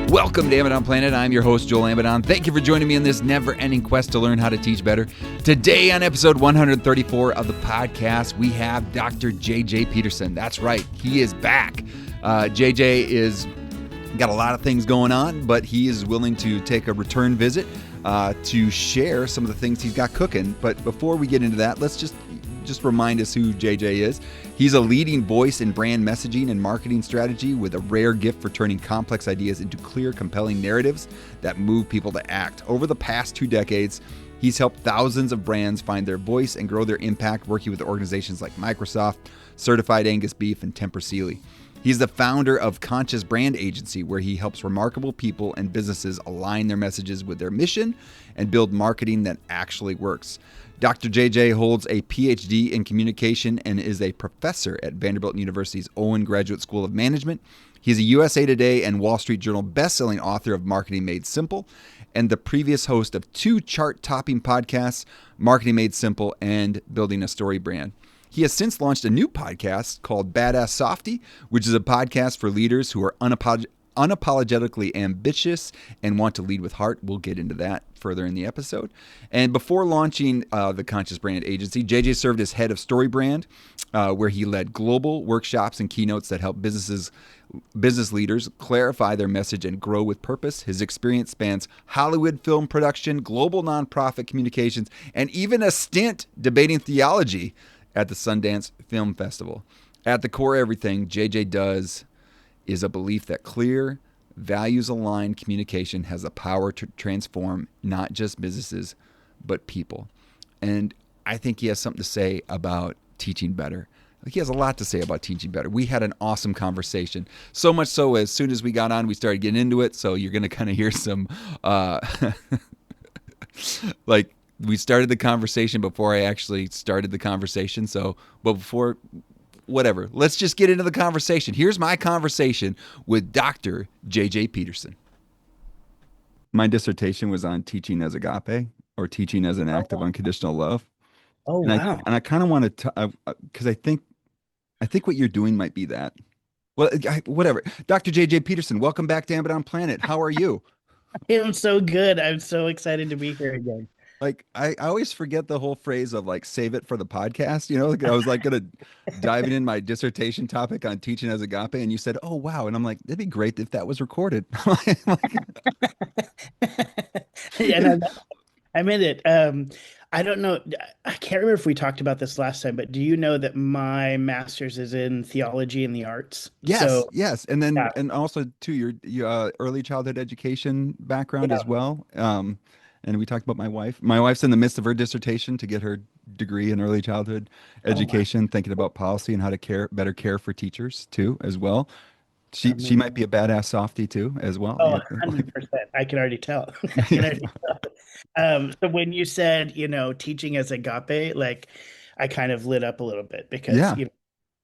Welcome to Amidon Planet. I'm your host, Joel Amidon. Thank you for joining me in this never-ending quest to learn how to teach better. Today on episode 134 of the podcast, we have Dr. J.J. Peterson. That's right, he is back. J.J. is got a lot of things going on, but he is willing to take a return visit to share some of the things he's got cooking. But before we get into that, let's just remind us who JJ is. He's a leading voice in brand messaging and marketing strategy with a rare gift for turning complex ideas into clear, compelling narratives that move people to act. Over the past 2 decades, he's helped thousands of brands find their voice and grow their impact, working with organizations like Microsoft, Certified Angus Beef, and Tempur Sealy. He's the founder of Conscious Brand Agency, where he helps remarkable people and businesses align their messages with their mission and build marketing that actually works. Dr. JJ holds a PhD in communication and is a professor at Vanderbilt University's Owen Graduate School of Management. He's a USA Today and Wall Street Journal bestselling author of Marketing Made Simple and the previous host of 2 chart-topping podcasts, Marketing Made Simple and Building a Story Brand. He has since launched a new podcast called Badass Softy, which is a podcast for leaders who are unapologetically ambitious and want to lead with heart. We'll get into that further in the episode. And before launching the Conscious Brand Agency, JJ served as head of Story Brand, where he led global workshops and keynotes that help business leaders clarify their message and grow with purpose. His experience spans Hollywood film production, global nonprofit communications, and even a stint debating theology at the Sundance Film Festival. At the core of everything JJ does is a belief that clear, values-aligned communication has the power to transform not just businesses, but people. And I think he has something to say about teaching better. He has a lot to say about teaching better. We had an awesome conversation. So much so, as soon as we got on, we started getting into it. So you're going to kind of hear some, like, we started the conversation before I actually started the conversation. So, but before... whatever. Let's just get into the conversation. Here's my conversation with Dr. J.J. Peterson. My dissertation was on teaching as agape, or teaching as an act of unconditional love. Oh, And wow. I kind of want to, because I think what you're doing might be that. Well, whatever. Dr. J.J. Peterson, welcome back to Amidon Planet. How are you? I'm so good. I'm so excited to be here again. Like, I always forget the whole phrase of like save it for the podcast. Like, I was like gonna diving in my dissertation topic on teaching as agape, and you said, "Oh wow," and I'm like, "That'd be great if that was recorded." And I'm in it. I don't know. I can't remember if we talked about this last time, but do you know that my master's is in theology and the arts? Yes, So, yes, and then yeah, and also too your early childhood education background yeah. as well. And we talked about my wife. My wife's in the midst of her dissertation to get her degree in early childhood Oh my. education, thinking about policy and how to better care for teachers too, as well. She Amazing. might be a badass softie too, as well. Oh, Yeah. 100%. I can already tell. I can Yeah. already tell. So when you said, teaching as agape, like I kind of lit up a little bit because, Yeah.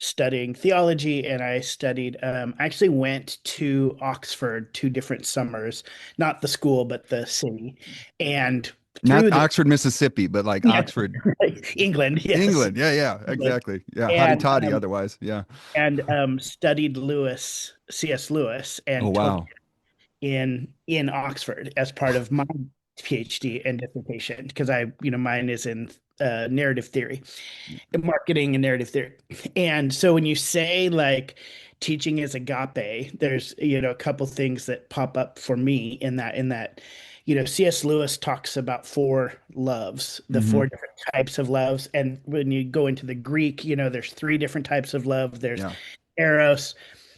studying theology and I studied, I actually went to Oxford 2 different summers, not the school, but the city. And Not through the, Oxford, Mississippi, but like yeah, Oxford, England, yes, England. Yeah, yeah, England. exactly. Yeah, hotty And toddy otherwise. Yeah. studied C.S. Lewis, Oh and took wow. in Oxford as part of my PhD and dissertation because mine is in narrative theory, marketing and narrative theory. And so when you say like teaching is agape, there's a couple things that pop up for me in that C.S. Lewis talks about 4 loves, the Hmm. 4 different types of loves. And when you go into the Greek, there's 3 different types of love. There's Yeah. eros,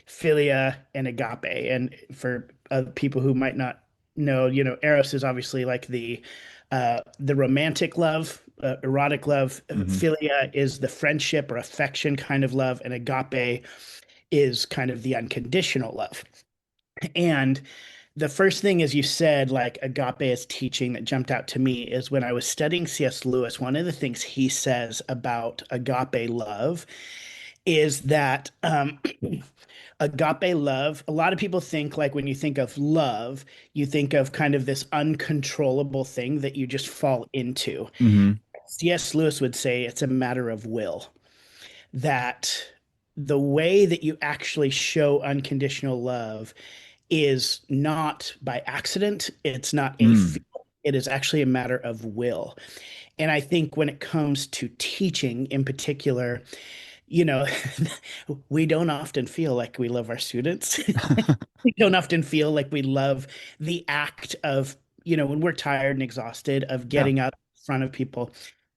philia, and agape. And for people who might not know, eros is obviously like the romantic love, erotic love. Hmm. Philia is the friendship or affection kind of love, and agape is kind of the unconditional love. And the first thing, as you said, like agape is teaching, that jumped out to me is when I was studying C.S. Lewis, one of the things he says about agape love is that agape love, a lot of people think like when you think of love, you think of kind of this uncontrollable thing that you just fall into. Hmm. C.S. Lewis would say it's a matter of will, that the way that you actually show unconditional love is not by accident. It's not a Mm. feel. It is actually a matter of will. And I think when it comes to teaching in particular, you know, we don't often feel like we love our students. We don't often feel like we love the act of, when we're tired and exhausted of Yeah. getting out in front of people.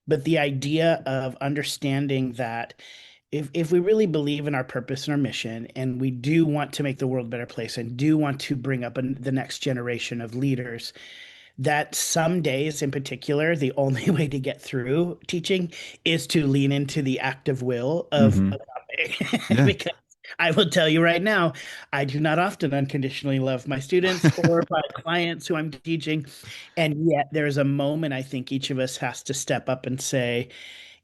But the idea of understanding that if we really believe in our purpose and our mission, and we do want to make the world a better place and do want to bring up the next generation of leaders, that some days in particular, the only way to get through teaching is to lean into the active will of Hmm. agape. Yeah. Because I will tell you right now, I do not often unconditionally love my students or my clients who I'm teaching. And yet there's a moment I think each of us has to step up and say,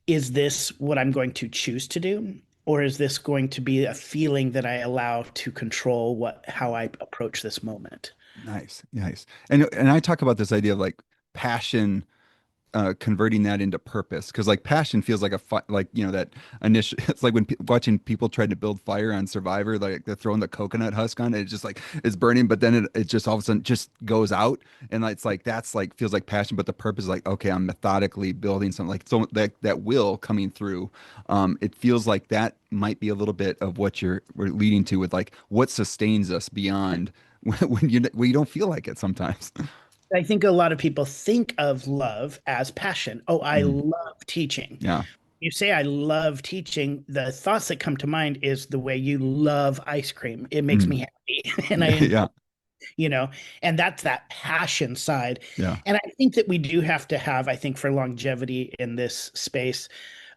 is this what I'm going to choose to do? Or is this going to be a feeling that I allow to control how I approach this moment? Nice, nice. And I talk about this idea of like passion, converting that into purpose, because like passion feels like like that initial. It's like when watching people trying to build fire on Survivor, like they're throwing the coconut husk on it. It's just like it's burning, but then it just all of a sudden just goes out, and it's like that's like feels like passion, but the purpose is like, okay, I'm methodically building something, like so that will coming through. It feels like that might be a little bit of what we're leading to with like what sustains us beyond when you don't feel like it sometimes. I think a lot of people think of love as passion. Oh, I Mm, love teaching. yeah. You say I love teaching, the thoughts that come to mind is the way you love ice cream. It makes me Mm, happy and I enjoy, yeah. you know, and that's that passion side. Yeah. And I think that we do have to have, I think, for longevity in this space,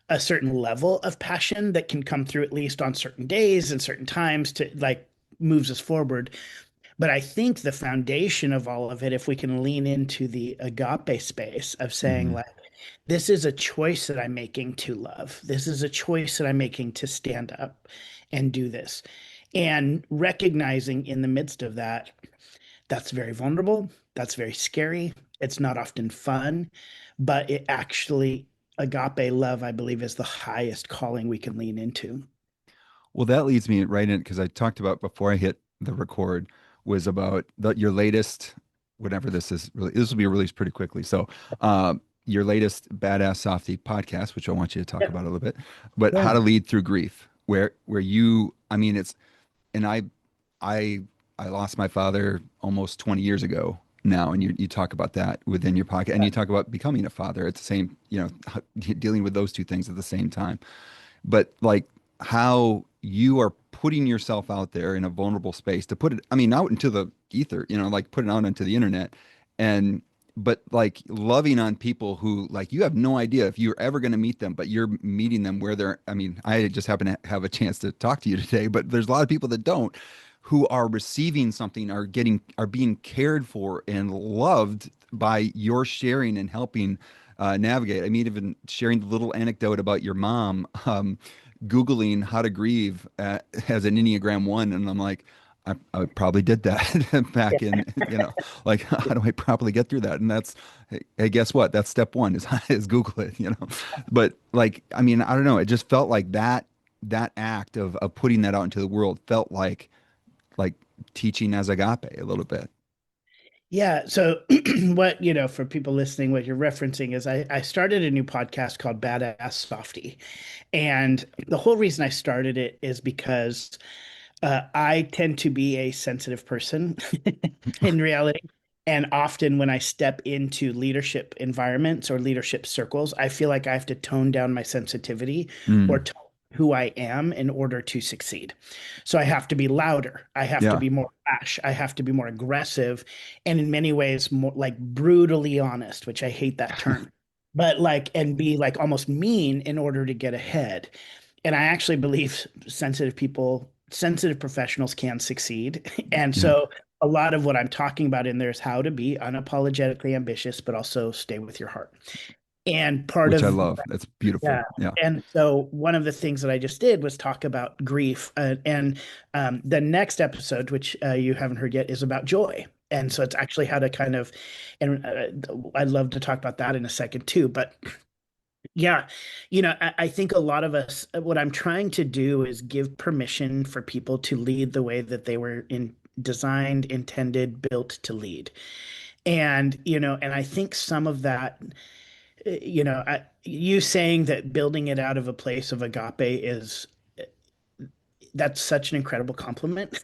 a certain level of passion that can come through at least on certain days and certain times to like moves us forward. But I think the foundation of all of it, if we can lean into the agape space of saying, Hmm. like, this is a choice that I'm making to love. This is a choice that I'm making to stand up and do this. And recognizing in the midst of that, that's very vulnerable. That's very scary. It's not often fun, but it actually, agape love, I believe, is the highest calling we can lean into. Well, that leads me right in because I talked about before I hit the record was about your latest, whatever this is. Really, this will be released pretty quickly. So, your latest Badass Softy podcast, which I want you to talk Yeah. about a little bit, but how Yeah. to lead through grief, where I mean, and I, I lost my father almost 20 years ago now, and you talk about that within your podcast, and you talk about becoming a father at the same, dealing with those two things at the same time. But like how you are putting yourself out there in a vulnerable space to put it, I mean, out into the ether, like put it out into the internet, and but like loving on people who like you have no idea if you're ever going to meet them, but you're meeting them where they're. I mean, I just happen to have a chance to talk to you today, but there's a lot of people that don't, who are receiving something, are being cared for and loved by your sharing and helping navigate. I mean, even sharing the little anecdote about your mom, Googling how to grieve as an Enneagram one. And I'm like, I probably did that back in, like, how do I properly get through that? And that's, hey, guess what? That's step one is Google it. But like, I mean, I don't know. It just felt like that act of putting that out into the world felt like teaching as agape a little bit. Yeah. So, for people listening, what you're referencing is I started a new podcast called Badass Softy. And the whole reason I started it is because I tend to be a sensitive person in reality. And often when I step into leadership environments or leadership circles, I feel like I have to tone down my sensitivity or Mm, tone who I am in order to succeed. So I have to be louder. I have to yeah. be more brash. I have to be more aggressive. And in many ways, more like brutally honest, which I hate that term, but like, and be like almost mean in order to get ahead. And I actually believe sensitive professionals can succeed. And Yeah. so a lot of what I'm talking about in there is how to be unapologetically ambitious, but also stay with your heart. And part Which I of, love. That's beautiful. yeah. Yeah. And so one of the things that I just did was talk about grief. And the next episode, which you haven't heard yet, is about joy. And so it's actually how to kind of, and I'd love to talk about that in a second too. But Yeah. I think a lot of us, what I'm trying to do is give permission for people to lead the way that they were designed, intended, built to lead. And I think some of that, you saying that building it out of a place of agape is that's such an incredible compliment.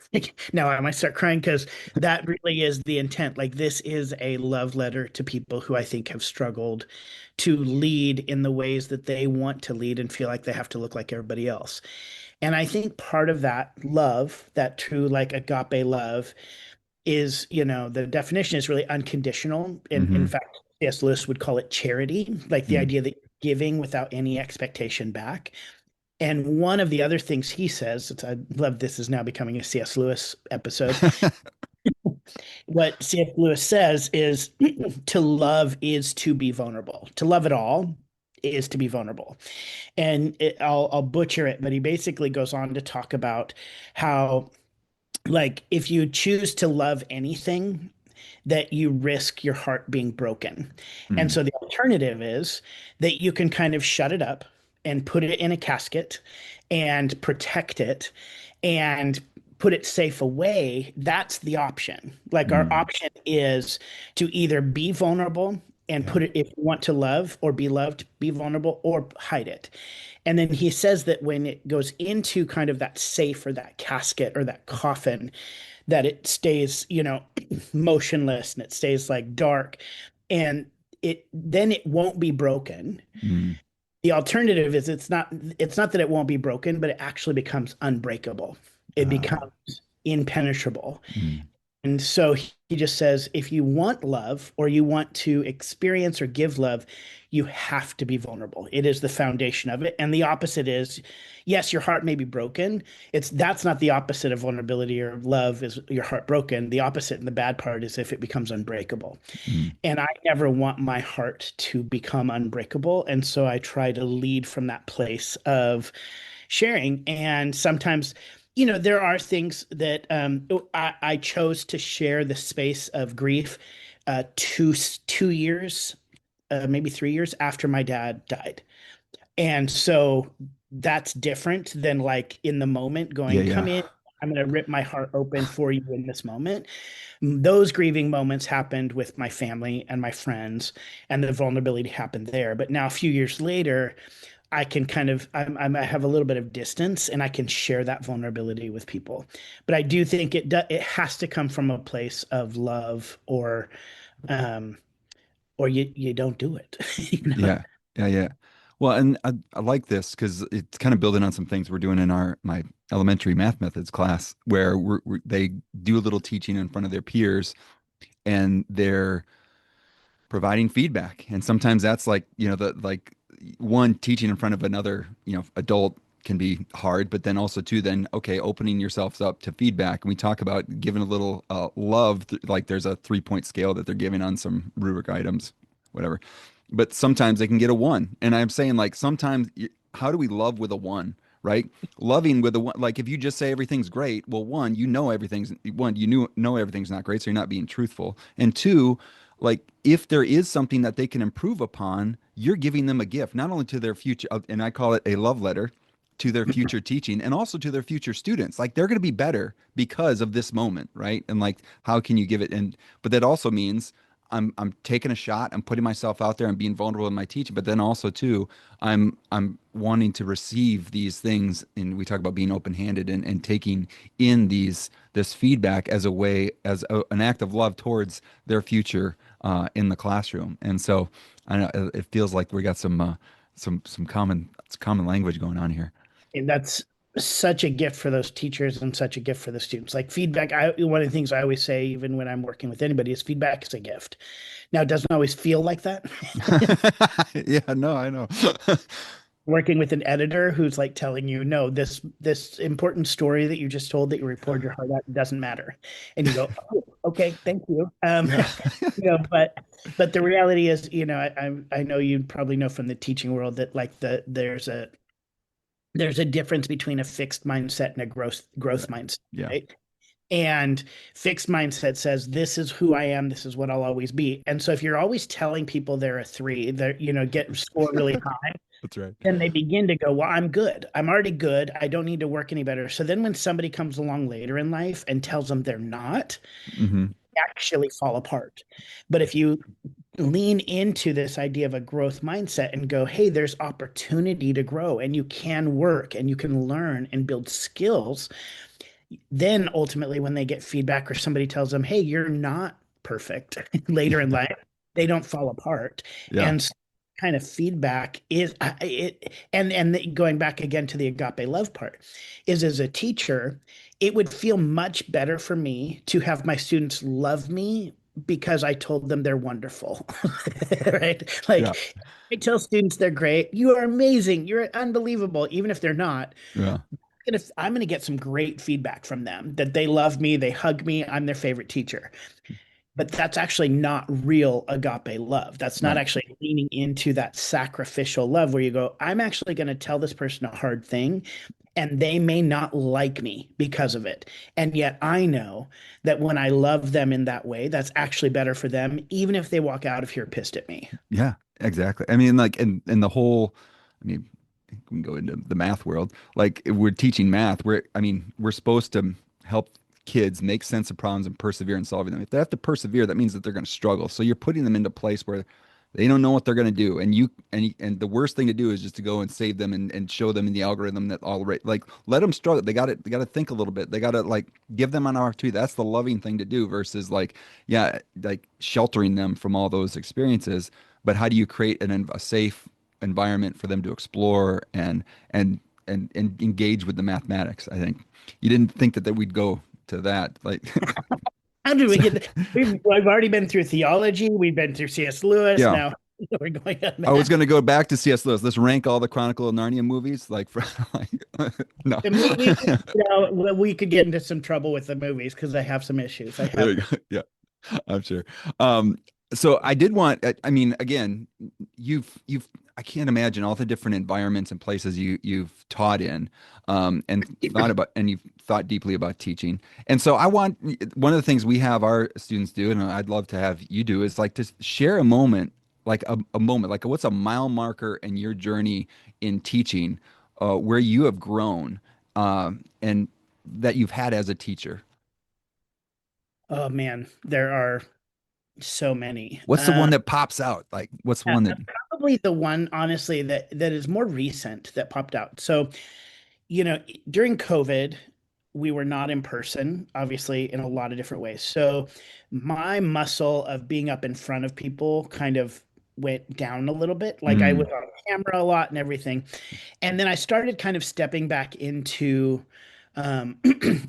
Now I might start crying because that really is the intent. Like this is a love letter to people who I think have struggled to lead in the ways that they want to lead and feel like they have to look like everybody else. And I think part of that love, that true like agape love, is, the definition is really unconditional. And in Hmm. fact, C.S. Lewis would call it charity, like the idea that you're giving without any expectation back. And one of the other things he says, I love this is now becoming a C.S. Lewis episode. What C.S. Lewis says is to love is to be vulnerable. To love at all is to be vulnerable. And I'll butcher it, but he basically goes on to talk about how, like, if you choose to love anything, that you risk your heart being broken. And Mm. so the alternative is that you can kind of shut it up and put it in a casket and protect it and put it safe away. That's the option. Like our Mm. option is to either be vulnerable and Yeah. put it, if you want to love or be loved, be vulnerable or hide it. And then he says that when it goes into kind of that safe or that casket or that coffin, that it stays, motionless and it stays like dark, and it won't be broken. Mm. The alternative is it's not that it won't be broken, but it actually becomes unbreakable. It Uh, becomes impenetrable. mm. And so he just says, if you want love or you want to experience or give love, you have to be vulnerable. It is the foundation of it. And the opposite is, yes, your heart may be broken. That's not the opposite of vulnerability or love is your heart broken. The opposite and the bad part is if it becomes unbreakable. Mm. And I never want my heart to become unbreakable. And so I try to lead from that place of sharing. And sometimes, there are things that I chose to share the space of grief 2 years, maybe 3 years after my dad died. And so that's different than like in the moment Yeah, going, come yeah. in, I'm going to rip my heart open for you in this moment. Those grieving moments happened with my family and my friends, and the vulnerability happened there. But now, a few years later, I can kind of I have a little bit of distance, and I can share that vulnerability with people. But I do think it has to come from a place of love, um, or you don't do it. Yeah, yeah, yeah. Well, and I like this because it's kind of building on some things we're doing in my elementary math methods class, where they do a little teaching in front of their peers, and they're providing feedback. And sometimes that's like, the like one teaching in front of another, adult can be hard, but then also too, then okay, opening yourselves up to feedback. And we talk about giving a little love, like there's a 3-point scale that they're giving on some rubric items, whatever. But sometimes they can get a one. And I'm saying like sometimes how do we love with a one? Right? Loving with a one, like if you just say everything's great, well, one, know everything's not great, so you're not being truthful. And two, like if there is something that they can improve upon, you're giving them a gift, not only to their future, and I call it a love letter to their future teaching and also to their future students. Like they're going to be better because of this moment, right? And like, how can you give it? And but that also means I'm taking a shot. I'm putting myself out there. I'm being vulnerable in my teaching, but then also too, I'm wanting to receive these things. And we talk about being open handed and taking in this feedback as a way an act of love towards their future in the classroom. And so I know it feels like we got some common language going on here. And that's such a gift for those teachers and such a gift for the students. Like feedback, one of the things I always say, even when I'm working with anybody, is feedback is a gift. Now, it doesn't always feel like that. Yeah, no, I know. Working with an editor who's like telling you, no, this important story that you just told that you reported your heart out doesn't matter, and you go, oh, okay, thank you. Yeah. But the reality is, I know you probably know from the teaching world that like there's a difference between a fixed mindset and a growth Right. mindset, Yeah. right? And fixed mindset says, this is who I am, this is what I'll always be. And so if you're always telling people they're a three, they're, get score really high, That's right. then they begin to go, well, I'm good. I'm already good. I don't need to work any better. So then when somebody comes along later in life and tells them they're not, Hmm. they actually fall apart. But if you lean into this idea of a growth mindset and go, hey, there's opportunity to grow and you can work and you can learn and build skills, then ultimately when they get feedback or somebody tells them, hey, you're not perfect later in life, they don't fall apart. Yeah. And kind of feedback is it and going back again to the agape love part is, as a teacher, it would feel much better for me to have my students love me because I told them they're wonderful. Right? Yeah. Like, I tell students they're great, you are amazing, you're unbelievable, even if they're not. Yeah. I'm gonna get some great feedback from them that they love me, they hug me, I'm their favorite teacher. But that's actually not real agape love. That's not Right. actually leaning into that sacrificial love where you go, I'm actually going to tell this person a hard thing and they may not like me because of it. And yet I know that when I love them in that way, that's actually better for them, even if they walk out of here pissed at me. Yeah, exactly. I mean, like, and the whole, I mean, we can go into the math world. Like, if we're teaching math, I mean, we're supposed to help kids make sense of problems and persevere in solving them. If they have to persevere, that means that they're going to struggle. So you're putting them into a place where they don't know what they're going to do. And the worst thing to do is just to go and save them and show them in the algorithm that all right, like, let them struggle. They got to think a little bit. They got to, like, give them an opportunity. That's the loving thing to do versus, like, yeah, like sheltering them from all those experiences. But how do you create a safe environment for them to explore and and engage with the mathematics? I think you didn't think that we'd go to that. Like, How did we so, get? We've already been through theology. We've been through C.S. Lewis. yeah. Now we're going on I was math. going to go back to C.S. Lewis. Let's rank all the Chronicle of Narnia movies. Like, for like, no. The movies, we could get into some trouble with the movies because I have some issues. I There have. you go. Yeah, I'm sure. Um, so I did want, I mean, again, I can't imagine all the different environments and places you've taught in, and you've thought deeply about teaching. And so I want, one of the things we have our students do, and I'd love to have you do, is like to share a moment, like a moment, like what's a mile marker in your journey in teaching, where you have grown, and that you've had as a teacher. Oh man, there are so many. What's the one that pops out? Like, what's the Uh, one that? Probably the one, honestly, that is more recent that popped out. So, during COVID, we were not in person, obviously, in a lot of different ways. So, my muscle of being up in front of people kind of went down a little bit. Like, I was Mm, on camera a lot and everything. And then I started kind of stepping back into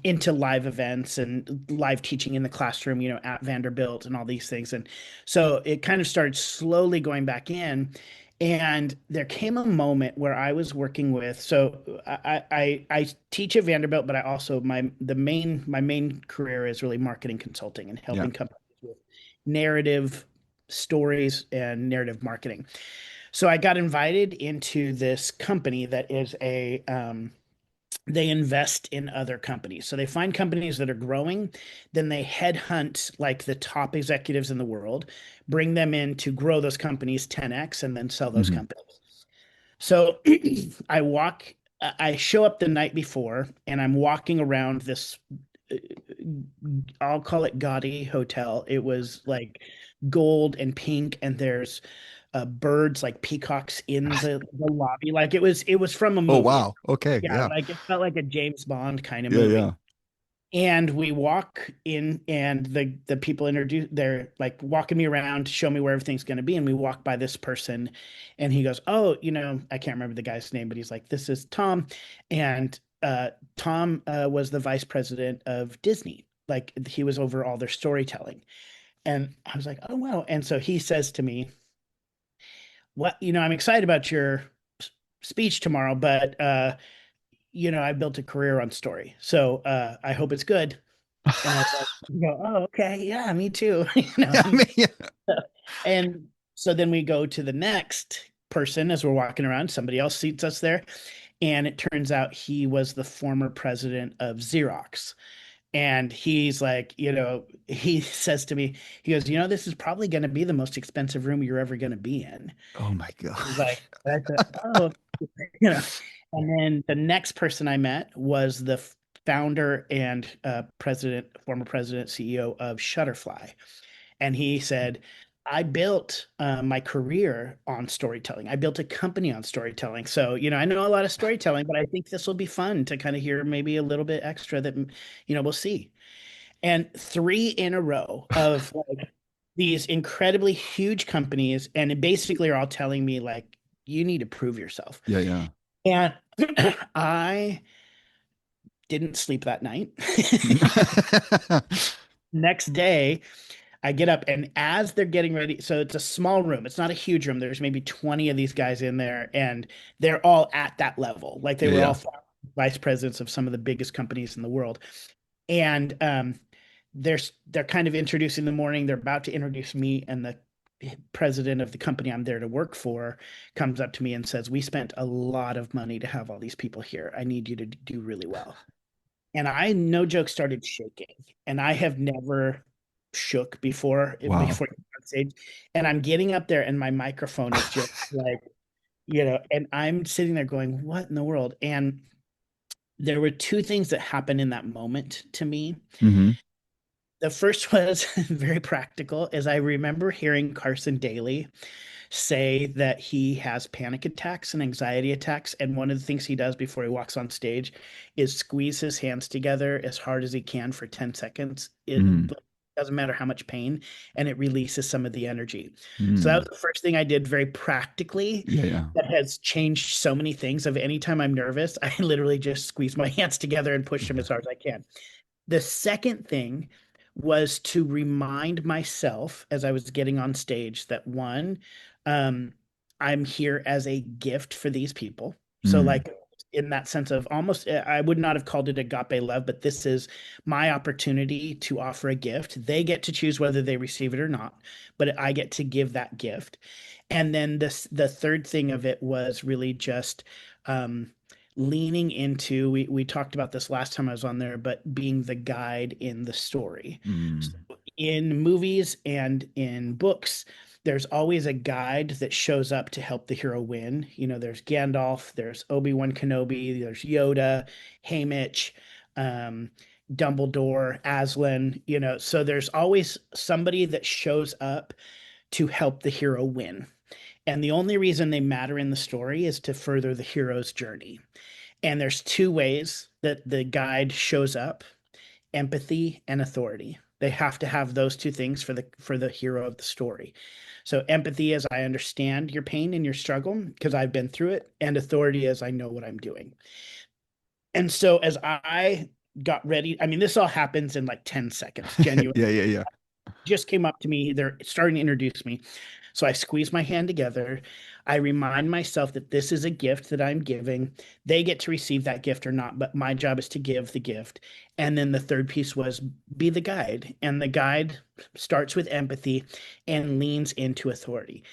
into live events and live teaching in the classroom, at Vanderbilt and all these things. And so it kind of started slowly going back in. And there came a moment where I was working with, so I teach at Vanderbilt, but I also my main career is really marketing consulting and yeah. helping companies with narrative stories and narrative marketing. So I got invited into this company that is they invest in other companies. So they find companies that are growing, then they headhunt like the top executives in the world, bring them in to grow those companies 10x and then sell those Hmm. companies. So I show up the night before and I'm walking around this, uh, I'll call it gaudy hotel. It was like gold and pink, and there's birds like peacocks in the lobby. Like it was from a Oh, movie. wow. Okay. Yeah, Yeah. like it felt like a James Bond kind of Yeah. movie. Yeah. And we walk in, and the people introduce, they're like walking me around to show me where everything's going to be. And we walk by this person, and he goes, "Oh, I can't remember the guy's name, but he's like, this is Tom." And Tom was the vice president of Disney. Like, he was over all their storytelling. And I was like, "Oh, wow." And so he says to me, "What, I'm excited about your speech tomorrow, but I built a career on story. So I hope it's good." And I was like, "Oh, okay, yeah, me too." Yeah. I mean, yeah. And so then we go to the next person as we're walking around. Somebody else seats us there. And it turns out he was the former president of Xerox. And he's like, he says to me, he goes, this is probably going to be the most expensive room you're ever going to be in. Oh my He's gosh. like, I said, oh, you know. And then the next person I met was the founder and former president, CEO of Shutterfly. And he said, I built my career on storytelling. I built a company on storytelling. So, I know a lot of storytelling, but I think this will be fun to kind of hear maybe a little bit extra that, we'll see. And three in a row of like these incredibly huge companies, and it basically are all telling me, like, you need to prove yourself. Yeah, yeah. And I didn't sleep that night. Next day, I get up, and as they're getting ready, so it's a small room. It's not a huge room. There's maybe 20 of these guys in there, and they're all at that level. Like they Yeah, were yeah. all vice presidents of some of the biggest companies in the world. And they're kind of introducing the morning. They're about to introduce me, and the president of the company I'm there to work for comes up to me and says, "We spent a lot of money to have all these people here. I need you to do really well." And I, no joke, started shaking. And I have never shook Wow. before on stage. And I'm getting up there, and my microphone is just like, and I'm sitting there going, "What in the world?" And there were two things that happened in that moment to me. Hmm. The first was very practical, as I remember hearing Carson Daly say that he has panic attacks and anxiety attacks. And one of the things he does before he walks on stage is squeeze his hands together as hard as he can for 10 seconds. It Mm. doesn't matter how much pain, and it releases some of the energy. So that Mm. was the first thing I did very practically Yeah, yeah. that has changed so many things. Of anytime I'm nervous, I literally just squeeze my hands together and push them Yeah. as hard as I can. The second thing was to remind myself as I was getting on stage that one, um, I'm here as a gift for these people. So, Mm. like, in that sense of almost, I would not have called it agape love, but this is my opportunity to offer a gift. They get to choose whether they receive it or not, but I get to give that gift. And then the third thing of it was really just um, leaning into, we talked about this last time I was on there, but being the guide in the story. So Mm. in movies and in books, there's always a guide that shows up to help the hero win. There's Gandalf, there's Obi-Wan Kenobi, there's Yoda, Haymitch, um, Dumbledore, Aslan, so there's always somebody that shows up to help the hero win. And the only reason they matter in the story is to further the hero's journey. And there's two ways that the guide shows up: empathy and authority. They have to have those two things for the hero of the story. So empathy is, I understand your pain and your struggle because I've been through it, and authority is, I know what I'm doing. And so as I got ready, I mean, this all happens in like 10 seconds, genuine. Yeah, yeah, yeah. Just came up to me. They're starting to introduce me. So I squeeze my hand together. I remind myself that this is a gift that I'm giving. They get to receive that gift or not, but my job is to give the gift. And then the third piece was be the guide. And the guide starts with empathy and leans into authority.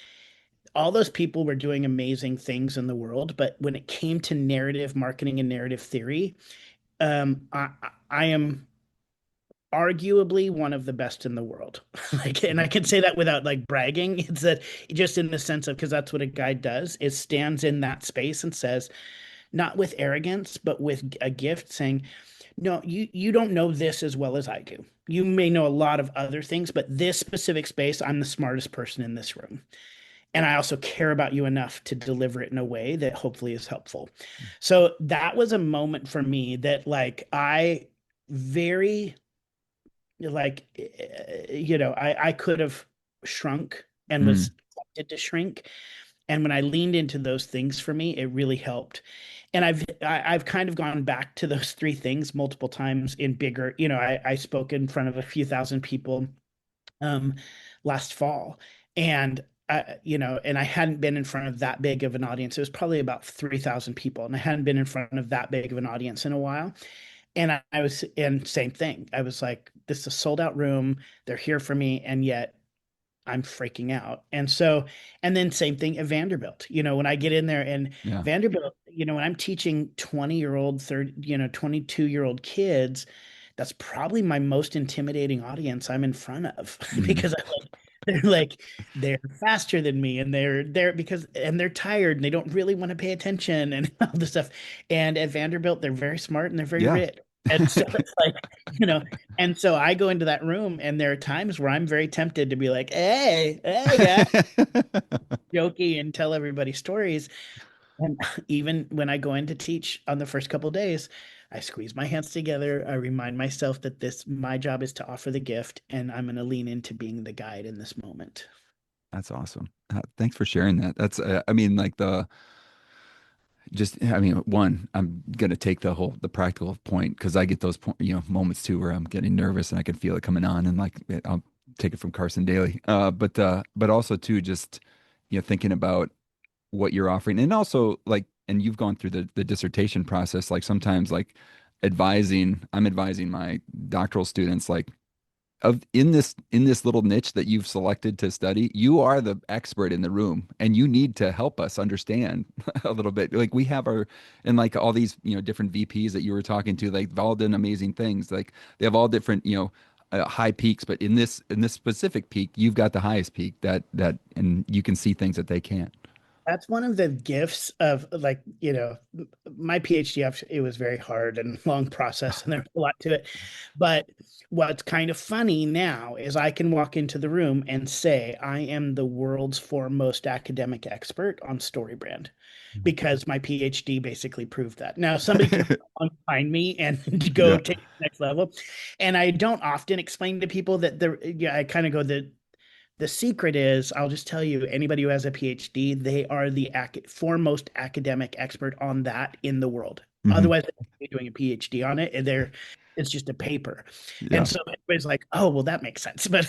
All those people were doing amazing things in the world, but when it came to narrative marketing and narrative theory, I am arguably one of the best in the world. Like, and I can say that without like bragging. It's that just in the sense of, because that's what a guide does, is stands in that space and says, not with arrogance, but with a gift, saying, no, you don't know this as well as I do. You may know a lot of other things, but this specific space, I'm the smartest person in this room. And I also care about you enough to deliver it in a way that hopefully is helpful. So that was a moment for me that, like, I very, like, I could have shrunk and Mm. was tempted to shrink. And when I leaned into those things, for me, it really helped. And I've kind of gone back to those three things multiple times in bigger, I spoke in front of a few thousand people um last fall. And and I hadn't been in front of that big of an audience. It was probably about 3,000 people, and I hadn't been in front of that big of an audience in a while. And I was in same thing. I was like, this is a sold out room. They're here for me, and yet I'm freaking out. And so, and then same thing at Vanderbilt. When I get in there and Yeah. Vanderbilt, when I'm teaching 20-year-old, 30, 22-year-old kids, that's probably my most intimidating audience I'm in front of Mhm. because they're like they're faster than me and they're tired and they don't really want to pay attention and all this stuff. And at Vanderbilt, they're very smart and they're very Yeah. rich. And so it's like, you know, and so I go into that room and there are times where I'm very tempted to be like, hey, guys, jokey and tell everybody stories. And even when I go in to teach on the first couple of days, I squeeze my hands together. I remind myself that my job is to offer the gift, and I'm going to lean into being the guide in this moment. That's awesome. Thanks for sharing that. That's, I mean, like I mean, one, I'm gonna take the practical point because I get those moments too where I'm getting nervous and I can feel it coming on, and like I'll take it from Carson Daly. But also too, just thinking about what you're offering, and also like, and you've gone through the dissertation process. Like sometimes, like I'm advising my doctoral students, like of in this little niche that you've selected to study, you are the expert in the room and you need to help us understand a little bit. Like we have our and like all these, different VPs that you were talking to, like they've all done amazing things. Like they have all different, high peaks, but in this specific peak, you've got the highest peak and you can see things that they can't. That's one of the gifts of like, my PhD, it was very hard and long process and there's a lot to it. But what's kind of funny now is I can walk into the room and say, I am the world's foremost academic expert on StoryBrand because my PhD basically proved that. Now somebody can find me and go Yeah. take it to the next level. And I don't often explain to people that I kind of go the secret is, I'll just tell you, anybody who has a PhD, they are the foremost academic expert on that in the world. Hmm. Otherwise, they're doing a PhD on it, and it's just a paper. And Yeah. so everybody's like, "Oh, well, that makes sense." But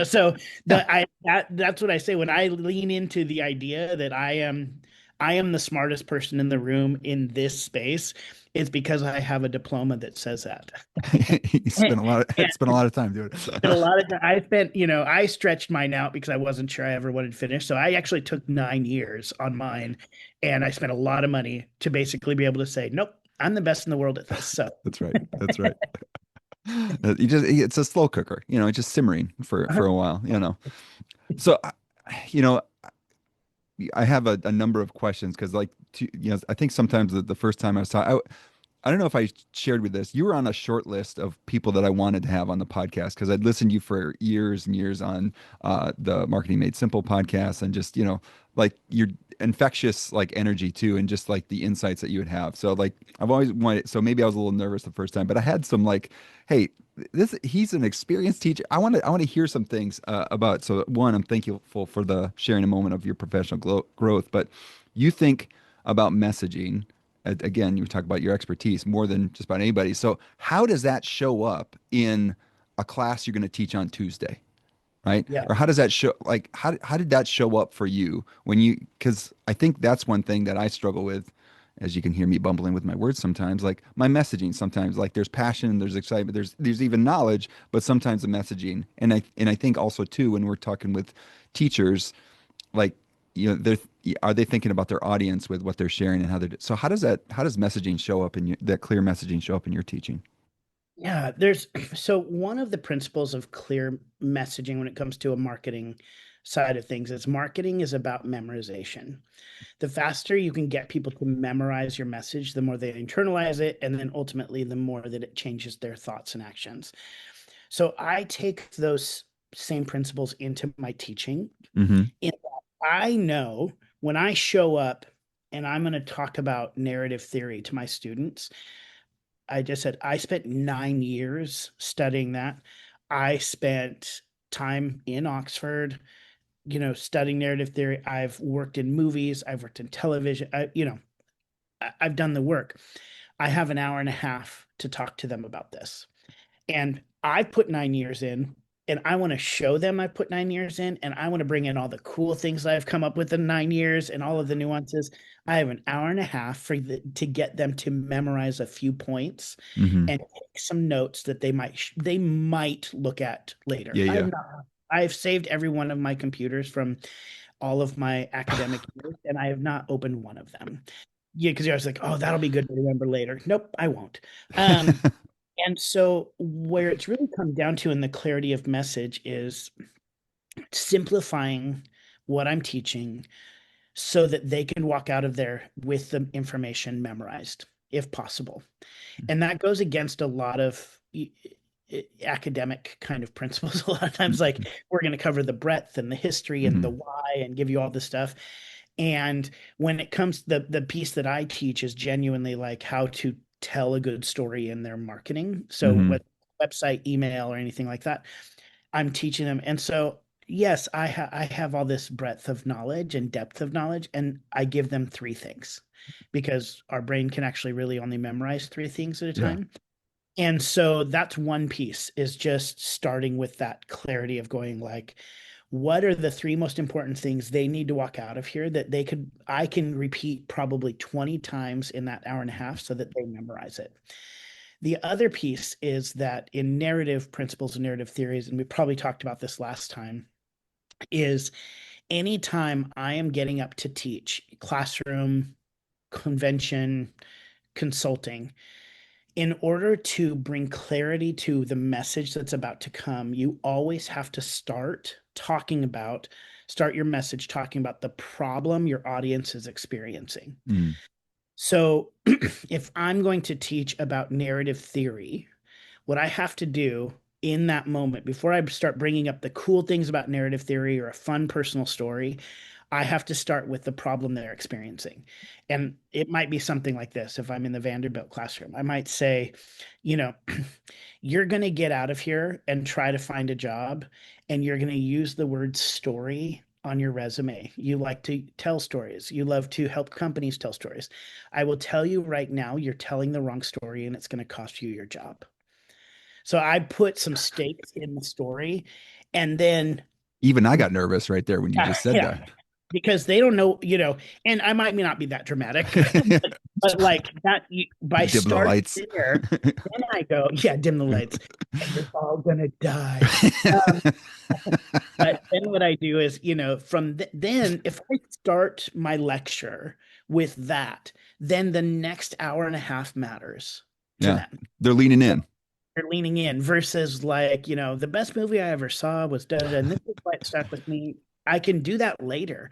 so Yeah. that's what I say when I lean into the idea that I am the smartest person in the room in this space. It's because I have a diploma that says that. You spent a lot of time doing Spent a it. lot of time. I stretched mine out because I wasn't sure I ever wanted to finish. So I actually took 9 years on mine, and I spent a lot of money to basically be able to say, nope, I'm the best in the world at this. So That's right. That's right. It's a slow cooker, just simmering for a while. So, you know, I have a number of questions because, like, I think sometimes the first time I was talking, I don't know if I shared with this. You were on a short list of people that I wanted to have on the podcast because I'd listened to you for years and years on the Marketing Made Simple podcast, and just, like your infectious like energy too, and just like the insights that you would have. So like I've always wanted, so maybe I was a little nervous the first time, but I had some like, hey, he's an experienced teacher. I want to hear some things about. So one, I'm thankful for the sharing a moment of your professional growth, but you think about messaging again, you talk about your expertise more than just about anybody. So how does that show up in a class you're going to teach on Tuesday, right? yeah, Or how does that show, like, how did that show up for you when because I think that's one thing that I struggle with, as you can hear me bumbling with my words sometimes, like my messaging sometimes, like there's passion, there's excitement, there's even knowledge, but sometimes the messaging, and I think also too, when we're talking with teachers, like they're are they thinking about their audience with what they're sharing and so how does messaging show up in that clear messaging show up in your teaching? yeah. There's so one of the principles of clear messaging when it comes to a marketing side of things is marketing is about memorization. The faster you can get people to memorize your message, the more they internalize it, and then ultimately the more that it changes their thoughts and actions. So I take those same principles into my teaching. Mm-hmm. And I know when I show up and I'm going to talk about narrative theory to my students, I just said I spent 9 years studying that. I spent time in Oxford, studying narrative theory. I've worked in movies, I've worked in television. I've done the work. I have an hour and a half to talk to them about this. And I put 9 years in, and I want to show them I put 9 years in, and I want to bring in all the cool things that I've come up with in 9 years and all of the nuances. I have an hour and a half to get them to memorize a few points Mm-hmm. and take some notes that they might look at later. Yeah, yeah. I've saved every one of my computers from all of my academic years, and I have not opened one of them. Yeah, because I was like, oh, that'll be good to remember later. Nope, I won't. Um, And so where it's really come down to in the clarity of message is simplifying what I'm teaching so that they can walk out of there with the information memorized, if possible. And that goes against a lot of academic kind of principles. A lot of times, like, we're going to cover the breadth and the history and the Mm-hmm. why and give you all this stuff. And when it comes, the piece that I teach is genuinely like how to tell a good story in their marketing. So Mm-hmm. what website, email, or anything like that, I'm teaching them. And so yes, I have all this breadth of knowledge and depth of knowledge, and I give them three things because our brain can actually really only memorize three things at a Yeah. time. And so that's one piece, is just starting with that clarity of going like, what are the three most important things they need to walk out of here that I can repeat probably 20 times in that hour and a half so that they memorize it. The other piece is that in narrative principles and narrative theories, and we probably talked about this last time, is anytime I am getting up to teach classroom, convention, consulting, in order to bring clarity to the message that's about to come, you always have to start your message talking about the problem your audience is experiencing. Mm. So if I'm going to teach about narrative theory, what I have to do in that moment, before I start bringing up the cool things about narrative theory or a fun personal story, I have to start with the problem they're experiencing. And it might be something like this. If I'm in the Vanderbilt classroom, I might say, you know, you're going to get out of here and try to find a job, and you're going to use the word story on your resume. You like to tell stories. You love to help companies tell stories. I will tell you right now, you're telling the wrong story and it's going to cost you your job. So I put some stakes in the story, and then Even I got nervous right there when you just said yeah, that. because they don't know, and I might not be that dramatic, but like that, by Dim the starting lights. there, then I go, yeah, dim the lights, and you're all gonna die. Um, but then what I do is, then if I start my lecture with that, then the next hour and a half matters to Yeah. them. They're leaning in. They're leaning in versus like, the best movie I ever saw was da da da, and this is what stuck with me. I can do that later,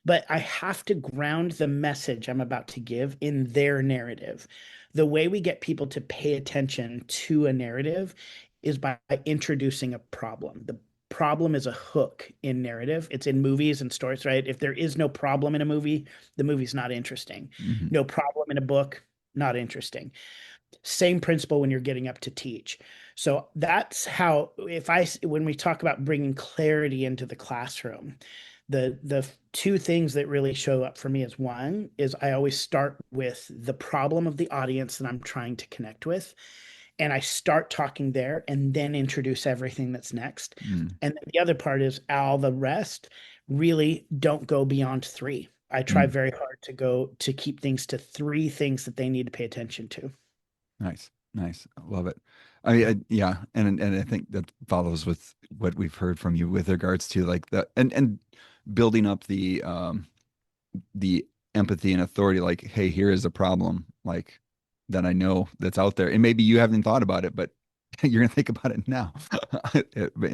but I have to ground the message I'm about to give in their narrative. The way we get people to pay attention to a narrative is by introducing a problem. The problem is a hook in narrative. It's in movies and stories, right? If there is no problem in a movie, the movie's not interesting. Mhm. No problem in a book, not interesting. Same principle when you're getting up to teach. So that's how, when we talk about bringing clarity into the classroom, the two things that really show up for me is, one is I always start with the problem of the audience that I'm trying to connect with, and I start talking there and then introduce everything that's next. Mm. And then the other part is all the rest really don't go beyond three. I try Mm. very hard to keep things to three things that they need to pay attention to. Nice. Nice. I love it. Yeah, and I think that follows with what we've heard from you with regards to like and building up the empathy and authority, like, hey, here is a problem, like, that I know that's out there. And maybe you haven't thought about it, but you're gonna think about it now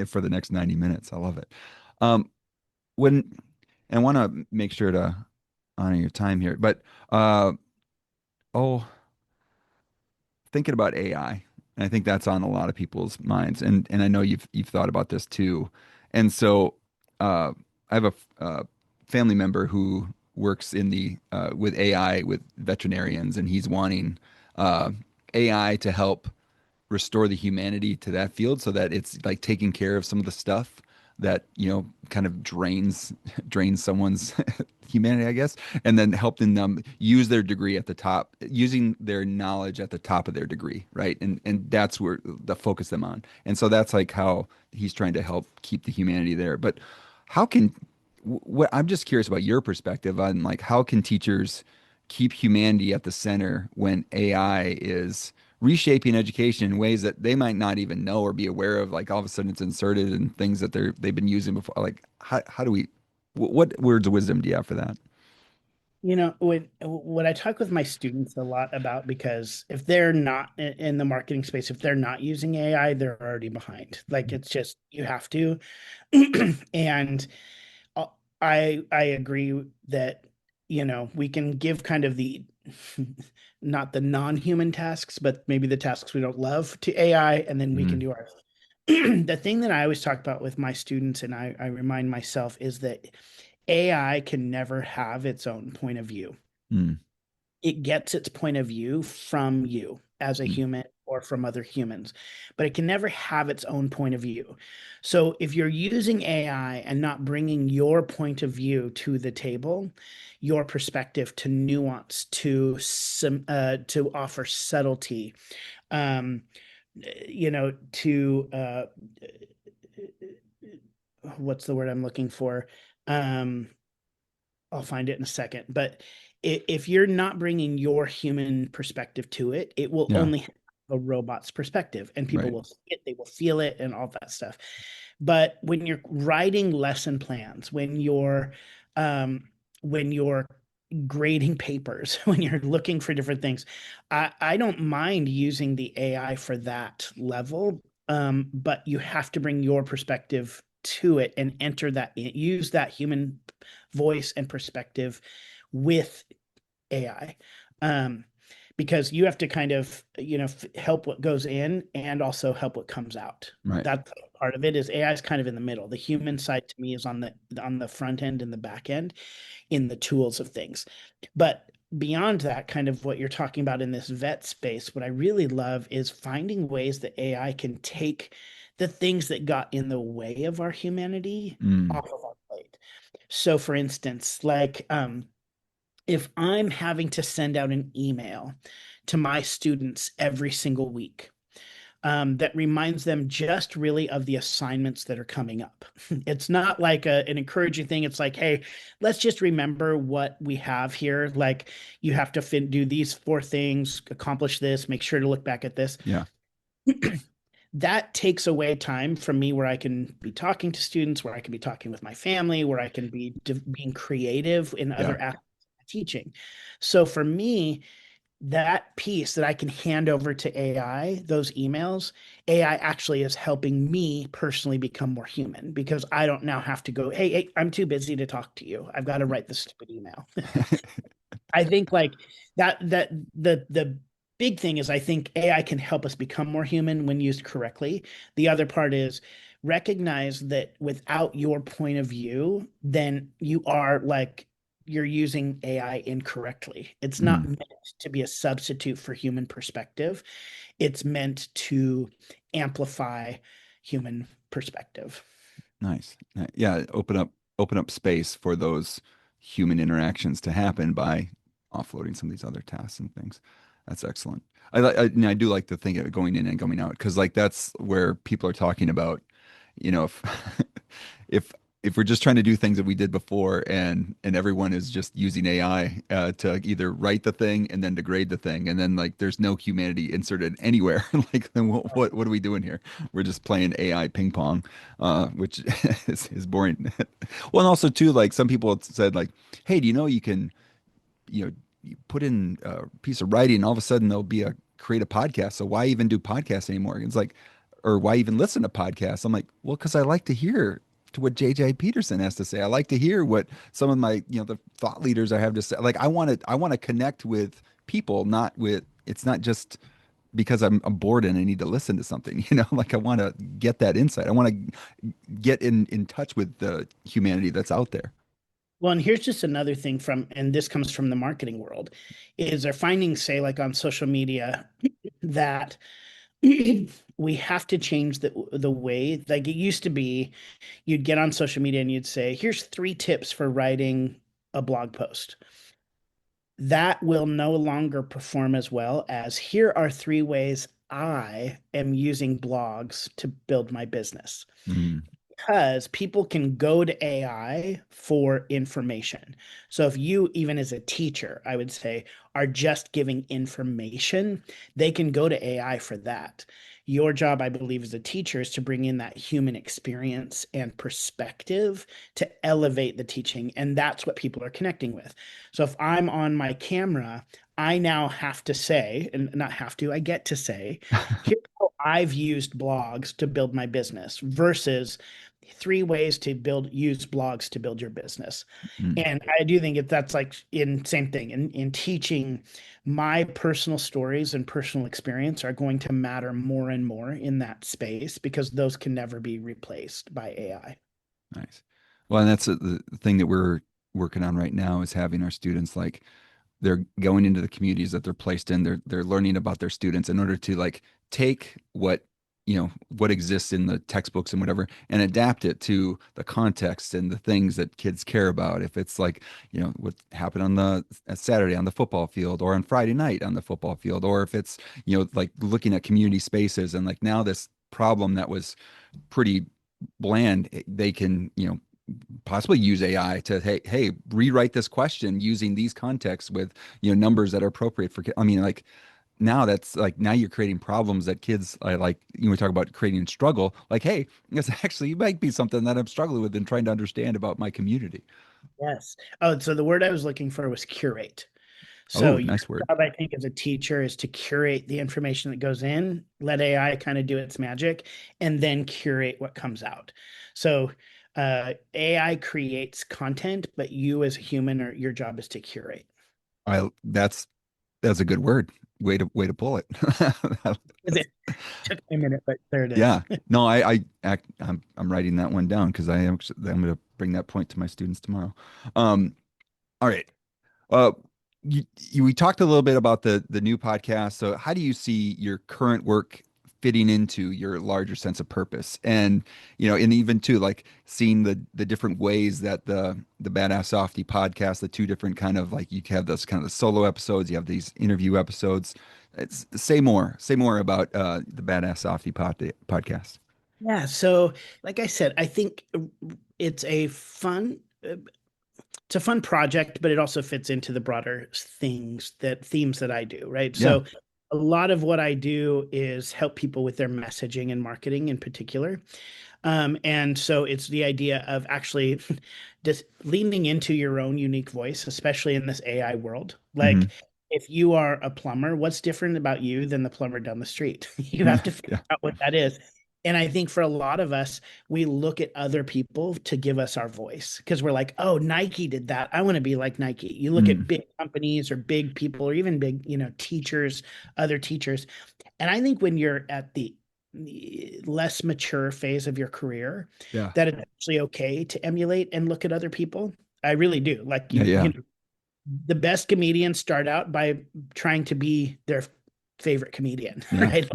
for the next 90 minutes. I love it. Um, when and I want to make sure to honor your time here, but oh, thinking about AI, and I think that's on a lot of people's minds, and I know you've thought about this too. And so I have a family member who works in the with AI with veterinarians, and he's wanting uh, AI to help restore the humanity to that field so that it's like taking care of some of the stuff that kind of drains someone's humanity, I guess, and then helping them use their degree at the top, using their knowledge at the top of their degree, right? And that's where the focus them on. And so that's like how he's trying to help keep the humanity there. But how can what I'm just curious about your perspective on like how can teachers keep humanity at the center when AI is reshaping education in ways that they might not even know or be aware of. Like all of a sudden it's inserted in things that they've been using before. Like how do we, what words of wisdom do you have for that? What I talk with my students a lot about, because if they're not in the marketing space, if they're not using AI, they're already behind. Like it's just you have to. And uh, I agree that we can give kind of the not the non-human tasks, but maybe the tasks we don't love to AI, and then we can Mm, do our the thing that I always talk about with my students, and I remind myself, is that AI can never have its own point of view. mm, It gets its point of view from you as a mm, human or from other humans, but it can never have its own point of view. So if you're using AI and not bringing your point of view to the table, your perspective, to nuance, to offer subtlety, um, to what's the word I'm looking for? Um, I'll find it in a second. But if you're not bringing your human perspective to it, it will yeah, only have a robot's perspective, and people right. will see it, they will feel it, and all that stuff. But when you're writing lesson plans, um, when you're grading papers, when you're looking for different things, I don't mind using the AI for that level. But you have to bring your perspective to it and use that human voice and perspective with AI. Um, because you have to kind of, help what goes in and also help what comes out. Right. That's part of it. Is AI is kind of in the middle. The human side to me is on the front end and the back end in the tools of things. But beyond that, kind of what you're talking about in this vet space, what I really love is finding ways that AI can take the things that got in the way of our humanity Mm, off of our plate. So for instance, like if I'm having to send out an email to my students every single week, that reminds them just really of the assignments that are coming up. It's not like an encouraging thing. It's like, hey, let's just remember what we have here. Like, you have to do these four things, accomplish this, make sure to look back at this. yeah, That takes away time from me where I can be talking to students, where I can be talking with my family, where I can be being creative in yeah. other aspects of teaching. So for me, that piece that I can hand over to AI, those emails, AI actually is helping me personally become more human, because I don't now have to go, hey, I'm too busy to talk to you. I've got to write this stupid email. I think like that the big thing is, I think AI can help us become more human when used correctly. The other part is recognize that without your point of view, then you're using AI incorrectly. It's not Mm, meant to be a substitute for human perspective. It's meant to amplify human perspective. nice. Yeah, open up space for those human interactions to happen by offloading some of these other tasks and things. That's excellent. And I do like to think of it going in and going out because like that's where people are talking about, if if if we're just trying to do things that we did before and everyone is just using AI to either write the thing and then degrade the thing and then like there's no humanity inserted anywhere like then what are we doing here? We're just playing AI ping pong, which is boring. Well, and also too like some people have said like, hey, do you know you can you put in a piece of writing and all of a sudden there'll be a create a podcast. So why even do podcasts anymore? It's like, or why even listen to podcasts? I'm like, well, because I like to hear to what JJ Peterson has to say. I like to hear what some of my, the thought leaders I have to say. Like I want to connect with people, not with, it's not just because I'm bored and I need to listen to something, like I want to get that insight. I want to get in touch with the humanity that's out there. Well, and here's just another thing and this comes from the marketing world, is they're finding, say, like on social media, that we have to change the way, like it used to be, you'd get on social media and you'd say, here's 3 tips for writing a blog post. That will no longer perform as well as, here are 3 ways I am using blogs to build my business, Mm, because people can go to AI for information. So if you, even as a teacher, I would say, are just giving information, they can go to AI for that. Your job, I believe, as a teacher is to bring in that human experience and perspective to elevate the teaching. And that's what people are connecting with. So if I'm on my camera, I now have to say, and not have to, I get to say, here's how I've used blogs to build my business versus 3 ways to use blogs to build your business. Mm. And I do think that's like in same thing in teaching, my personal stories and personal experience are going to matter more and more in that space because those can never be replaced by AI. Nice. Well, and that's the thing that we're working on right now is having our students like they're going into the communities that they're placed in. They're learning about their students in order to like take what exists in the textbooks and whatever and adapt it to the context and the things that kids care about. If it's like, what happened on the Saturday on the football field or on Friday night on the football field, or if it's, like looking at community spaces and like now this problem that was pretty bland, they can, possibly use AI to hey rewrite this question using these contexts with numbers that are appropriate for I mean like now that's like now you're creating problems that kids like we talk about creating struggle like hey this actually might be something that I'm struggling with and trying to understand about my community. Yes. Oh, so the word I was looking for was curate. So Oh, your nice word. job, I think, as a teacher is to curate the information that goes in, let AI kind of do its magic, and then curate what comes out. So AI creates content, but you as a human or your job is to curate. I that's a good word. Way to pull it. It took me a minute, but there it is. Yeah. No, I'm writing that one down because I'm going to bring that point to my students tomorrow. All right. Uh, we talked a little bit about the new podcast. So, how do you see your current work fitting into your larger sense of purpose? And and even too, like seeing the different ways that the Badass Softy podcast, the two different kind of like you have those kind of solo episodes, you have these interview episodes. Say more about the Badass Softy podcast. Yeah. So, like I said, I think it's a fun it's a fun project, but it also fits into the broader themes that I do, right? Yeah. So a lot of what I do is help people with their messaging and marketing in particular. And so it's the idea of actually just leaning into your own unique voice, especially in this AI world. Hmm. Like, if you are a plumber, what's different about you than the plumber down the street? You have to figure Yeah. out what that is. And I think for a lot of us, we look at other people to give us our voice because we're like, oh, Nike did that. I want to be like Nike. You look at Mm. big companies or big people or even big, teachers, other teachers. And I think when you're at the less mature phase of your career, Yeah. that it's actually okay to emulate and look at other people. I really do. Like Yeah. Yeah. the best comedians start out by trying to be their favorite comedian, Yeah. right?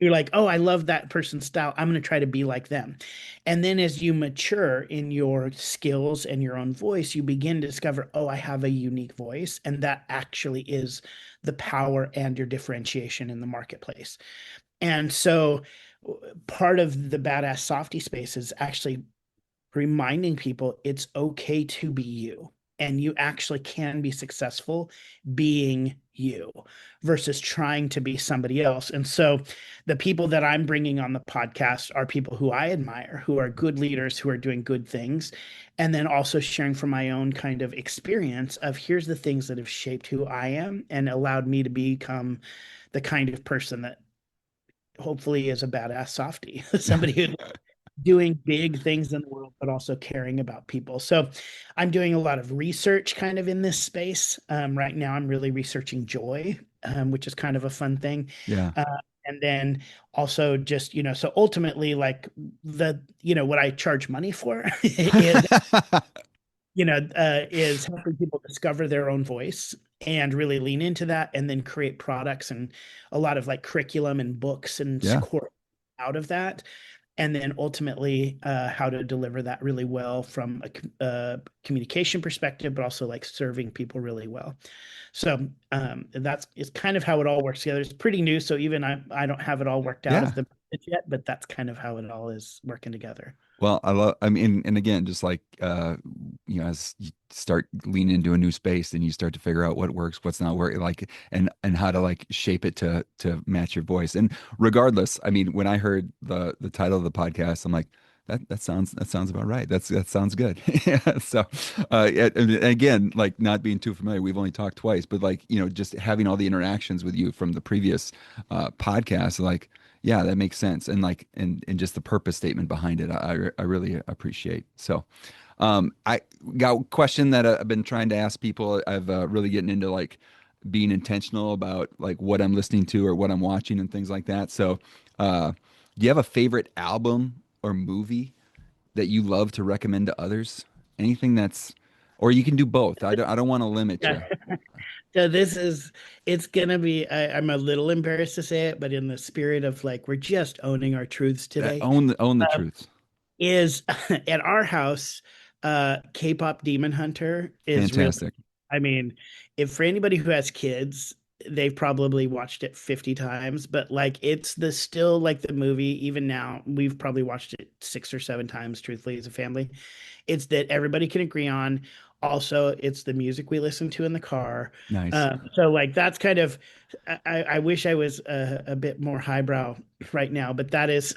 You're like, oh, I love that person's style. I'm going to try to be like them. And then as you mature in your skills and your own voice, you begin to discover, oh, I have a unique voice. And that actually is the power and your differentiation in the marketplace. And so part of the badass softy space is actually reminding people it's okay to be you. And you actually can be successful being you versus trying to be somebody else. And so the people that I'm bringing on the podcast are people who I admire, who are good leaders, who are doing good things. And then also sharing from my own kind of experience of here's the things that have shaped who I am and allowed me to become the kind of person that hopefully is a badass softy, somebody who's doing big things in the world, but also caring about people. So I'm doing a lot of research kind of in this space. Right now, I'm really researching joy, which is kind of a fun thing. Yeah. Uh, and then also just, so ultimately, like what I charge money for is helping people discover their own voice and really lean into that and then create products and a lot of like curriculum and books and Yeah. core out of that. And then ultimately, how to deliver that really well from a communication perspective, but also like serving people really well. So that's is kind of how it all works together. It's pretty new, so even I don't have it all worked out as Yeah. the message yet, but that's kind of how it all is working together. Well, I mean, and again, just like, as you start leaning into a new space and you start to figure out what works, what's not working, like, and how to like shape it to match your voice. And regardless, I mean, when I heard the title of the podcast, I'm like, that sounds about right. That sounds good. Yeah. So, and again, like not being too familiar, we've only talked twice, but like, just having all the interactions with you from the previous podcast, like, yeah, that makes sense. And like, and just the purpose statement behind it, I really appreciate. So, I got a question that I've been trying to ask people. I've really getting into like being intentional about like what I'm listening to or what I'm watching and things like that. So, uh, do you have a favorite album or movie that you love to recommend to others? Anything that's, or you can do both. I don't want to limit Yeah. you. So it's gonna be, I'm a little embarrassed to say it, but in the spirit of like, we're just owning our truths today, Own the uh, truths. is at our house, K-pop Demon Hunter is really, Fantastic. I mean, if for anybody who has kids, they've probably watched it 50 times, but like it's the still like the movie, even now, we've probably watched it 6 or 7 times, truthfully, as a family. It's that everybody can agree on. Also, it's the music we listen to in the car. Nice. So like that's kind of, I wish I was a bit more highbrow right now, but that is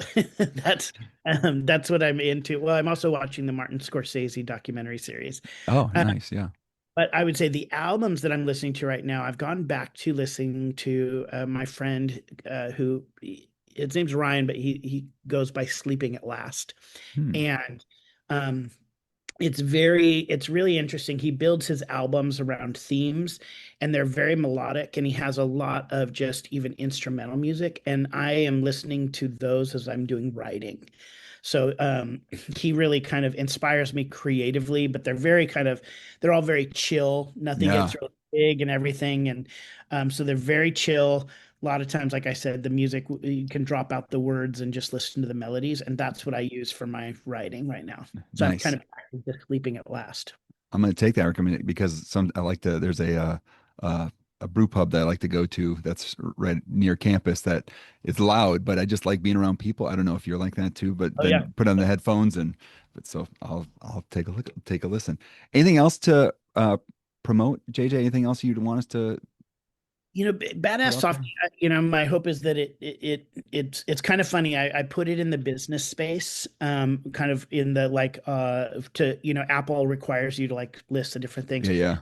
that's what I'm into. Well, I'm also watching the Martin Scorsese documentary series. Oh, Uh, nice. Yeah. but I would say the albums that I'm listening to right now, I've gone back to listening to my friend who his name's Ryan, but he goes by Sleeping at Last, Hmm. and um, it's really interesting. He builds his albums around themes, and they're very melodic, and he has a lot of just even instrumental music, and I am listening to those as I'm doing writing. So he really kind of inspires me creatively, but they're all very chill. Nothing Yeah. gets really big and everything, and so they're very chill. A lot of times, like I said, the music, you can drop out the words and just listen to the melodies, and that's what I use for my writing right now. So I'm kind Nice. of just sleeping at last. I'm going to take that recommendation because I like to, there's a brew pub that I like to go to that's right near campus that it's loud, but I just like being around people. I don't know if you're like that too, but Oh yeah. then put on the headphones but so I'll take a look, take a listen. Anything else to promote, JJ? Anything else you'd want us to put Badass out soft. there? My hope is that it's kind of funny. I put it in the business space, kind of in the like to Apple requires you to like list the different things. Yeah, yeah.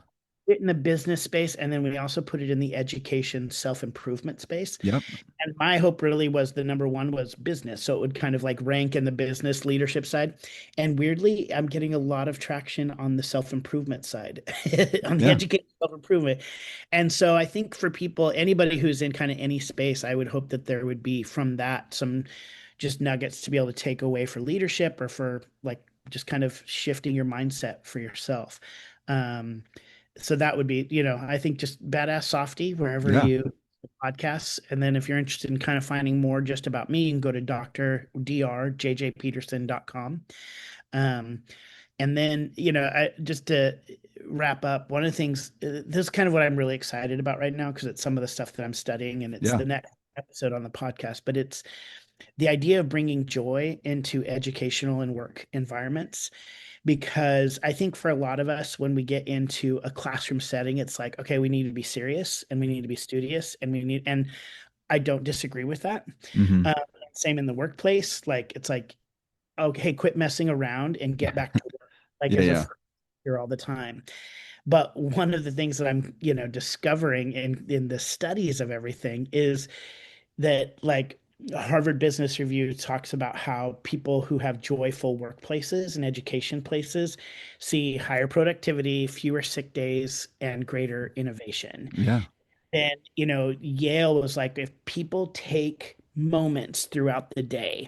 It in the business space, and then we also put it in the education self-improvement space. Yep. And my hope really was the number one was business. So it would kind of like rank in the business leadership side. And weirdly, I'm getting a lot of traction on the self-improvement side, on the Yeah. education self-improvement. And so I think for people, anybody who's in kind of any space, I would hope that there would be from that some just nuggets to be able to take away for leadership or for like just kind of shifting your mindset for yourself. Um, so that would be, I think just badass softy wherever Yeah. you podcasts. And then if you're interested in kind of finding more just about me, you can go to drdrjjpeterson.com. Um, and then, just to wrap up, one of the things, this is kind of what I'm really excited about right now because it's some of the stuff that I'm studying and it's Yeah. the next episode on the podcast, but it's the idea of bringing joy into educational and work environments. Because I think for a lot of us, when we get into a classroom setting, it's like, okay, we need to be serious and we need to be studious and I don't disagree with that. Hmm. Uh, Same in the workplace. Like, it's like, okay, quit messing around and get back to work, like Yeah, as a yeah. here all the time. But one of the things that I'm, discovering in the studies of everything is that like Harvard Business Review talks about how people who have joyful workplaces and education places see higher productivity, fewer sick days, and greater innovation. Yeah. And, Yale was like, if people take moments throughout the day,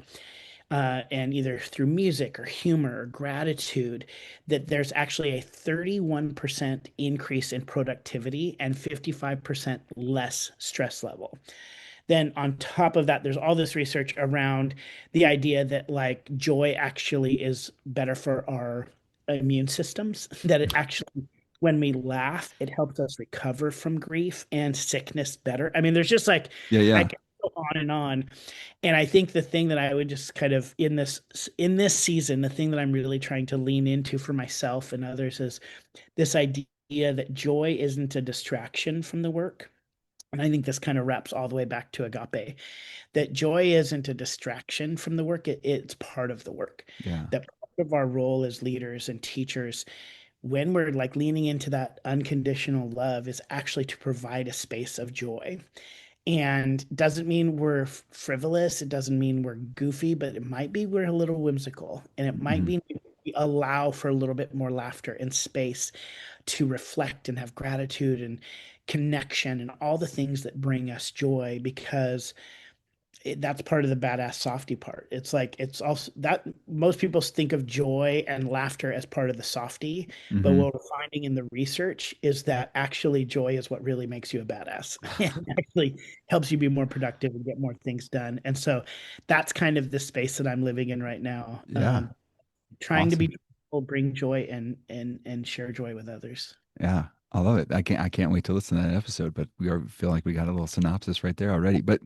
and either through music or humor or gratitude, that there's actually a 31% increase in productivity and 55% less stress level. Then on top of that, there's all this research around the idea that like joy actually is better for our immune systems, that it actually, when we laugh, it helps us recover from grief and sickness better. I mean, there's just like, Yeah, I yeah. can go on and on. And I think the thing that I would just kind of in this season, the thing that I'm really trying to lean into for myself and others is this idea that joy isn't a distraction from the work. And I think this kind of wraps all the way back to agape, that joy isn't a distraction from the work, it's part of the work. Yeah. That part of our role as leaders and teachers, when we're like leaning into that unconditional love, is actually to provide a space of joy. And doesn't mean we're frivolous, it doesn't mean we're goofy, but it might be we're a little whimsical, and it might Mhm. be we allow for a little bit more laughter and space to reflect and have gratitude and connection and all the things that bring us joy, because that's part of the badass softy part. It's like it's also that most people think of joy and laughter as part of the softy, but Mhm. what we're finding in the research is that actually joy is what really makes you a badass and actually helps you be more productive and get more things done. And so that's kind of the space that I'm living in right now. Yeah. Trying to be Awesome. people, bring joy and share joy with others. Yeah, I love it. I can't wait to listen to that episode. But feel like we got a little synopsis right there already. But